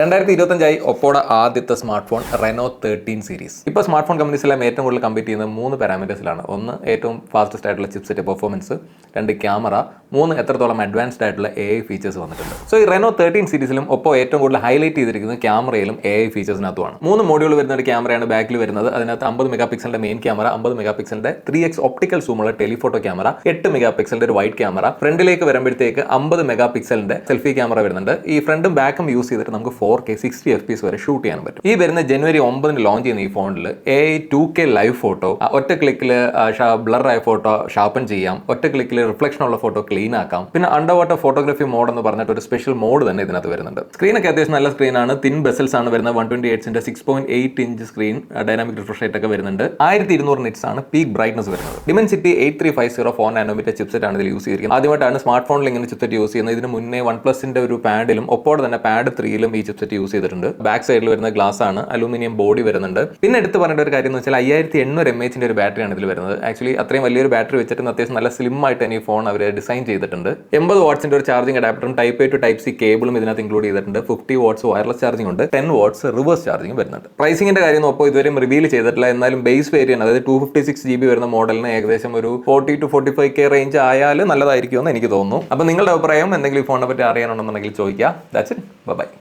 2025 ഒപ്പോയുടെ ആദ്യത്തെ smart phone Renault 13 series. ഇപ്പോൾ smart phone കമ്പനീസിലെല്ലാം ഏറ്റവും കൂടുതൽ കമ്പീറ്റ് ചെയ്യുന്നത് 3 പാരാമീറ്റേഴ്സിലാണ്. ഒന്ന്, ഏറ്റവും ഫാസ്റ്റസ്റ്റ് ആയിട്ടുള്ള ചിപ്സെറ്റ് പെർഫോമൻസ്. 2, ക്യാമറ. 3, എത്രത്തോളം അഡ്വാൻസ്ഡ് ആയിട്ടുള്ള AI ഫീച്ചേഴ്സ് വന്നിട്ടുണ്ട്. സോ ഈ റെനോ 13 സീരീസിലും ഒപ്പോ ഏറ്റവും കൂടുതൽ ഹൈലൈറ്റ് ചെയ്തിരിക്കുന്നത് ക്യാമറയിലും AI ഫീച്ചേഴ്സിനകത്തുമാണ്. 3 മോഡ്യൂൾ വരുന്ന ഒരു ക്യാമറയാണ് ബാക്കിൽ വരുന്നത്. അതിനകത്ത് 50 മെഗാ പിക്സലിന്റെ മെയിൻ ക്യാമറ, 50 മെഗാ പിക്സലിന്റെ 3x ഒപ്റ്റിക്കൽ സൂമുള്ള ടെലിഫോട്ടോ ക്യാമറ, 8 മെഗാ പിക്സലിന്റെ ഒരു വൈഡ് ക്യാമറ. ഫ്രണ്ടിലേക്ക് വരുമ്പോഴത്തേക്ക് 50 മെഗാ പിക്സലിന്റെ സെൽഫി ക്യാമറ വരുന്നുണ്ട്. ഈ ഫ്രണ്ടും ബാക്കും യൂസ് ചെയ്തിട്ട് നമുക്ക് 4K 60 FPS വരെ ഷൂട്ട് ചെയ്യാൻ പറ്റും. ഈ വരുന്ന ജനുവരി 9 ലോഞ്ച് ചെയ്യുന്ന ഈ ഫോണിൽ AI 2K ലൈവ് ഫോട്ടോ, ഒറ്റ ക്ലിക്കിൽ ബ്ലർ ആയ ഫോട്ടോ ഷാർപ്പൻ ചെയ്യാം, ഒറ്റ ക്ലിക്കിൽ റിഫ്ലക്ഷൻ ഉള്ള ഫോട്ടോ ക്ലീൻ ആക്കാം. പിന്നെ അണ്ടർ വാട്ടർ ഫോട്ടോഗ്രാഫി മോഡ് എന്ന് പറഞ്ഞിട്ട് ഒരു സ്പെഷ്യൽ മോഡ് തന്നെ ഇതിനകത്ത് വരുന്നുണ്ട്. സ്ക്രീനൊക്കെ അത്യാവശ്യം നല്ല സ്ക്രീനാണ്. തിൻ ബെസൽസ് ആണ് വരുന്നത്. 128 6.8 inch screen, dynamic refresh rate ഒക്കെ വരുന്നുണ്ട്. 1200 നിറ്റ്സ് ആണ് പീക്ക് ബ്രൈറ്റ്നസ് വരുന്നത്. Dimensity 8350 4 നാനോമീറ്റർ ചിപ്സെറ്റ് ആണ് ഇതിൽ യൂസ് ചെയ്തിരിക്കുന്നത്. ആദ്യമായിട്ടാണ് സ്മാർട്ട് ഫോണിൽ ഇങ്ങനെ ചിപ്സെറ്റ് യൂസ് ചെയ്യുന്നത്. ഇതിന് മുന്നേ OnePlusന്റെ ഒരു പാഡിലും ഒപ്പോടെ തന്നെ പാഡ് 3ലും ഈ ചിപ്സെറ്റ് യൂസ് ചെയ്തിട്ടുണ്ട്. ബാക്ക് സൈഡിൽ വരുന്ന ഗ്ലാസ് ആണ്, അലൂമിനിയം ബോഡി വരുന്നുണ്ട്. പിന്നെ എടുത്ത് പറയേണ്ട ഒരു കാര്യം എന്ന് വെച്ചാൽ 5800 mAh ഒരു ബാറ്ററിയാണ് ഇതിൽ വരുന്നത്. ആക്ച്വലി അത്രയും വലിയൊരു ബാറ്ററി വെച്ചിട്ട് അത്യാവശ്യം നല്ല സ്ലിം ആയിട്ട് തന്നെ ഈ ഫോൺ അവർ ഡിസൈൻ ചെയ്തിട്ടുണ്ട്. 80 വാട്ട്സിന്റെ ഒരു ചാർജിംഗ് അഡാപ്റ്ററും type A to type C കേബിളും ഇതിനകത്ത് ഇൻക്ലൂഡ് ചെയ്തിട്ടുണ്ട്. 50 വാട്ട്സ് വയർലെസ് ചാർജിംഗ് ഉണ്ട്, 10 വാട്ട്സ് റിവേഴ്സ് ചാർജിംഗ് വരുന്നുണ്ട്. പ്രൈസിംഗിന്റെ കാര്യം ഒപ്പം ഇതുവരെയും റിവീൽ ചെയ്തിട്ടില്ല. എന്നാലും ബേസ് വേരിയന്റ്, അതായത് 256 GB വരുന്ന മോഡലിന് ഏകദേശം ഒരു 40 to 45K റേഞ്ച് ആയാലും നല്ലതായിരിക്കുമെന്ന് എനിക്ക് തോന്നുന്നു. അപ്പോൾ നിങ്ങളുടെ അഭിപ്രായം എന്തെങ്കിലും ഈ ഫോണിനെ പറ്റി അറിയാനുണ്ടെന്നുണ്ടെങ്കിൽ ചോദിക്കുക. That's it. ബൈ.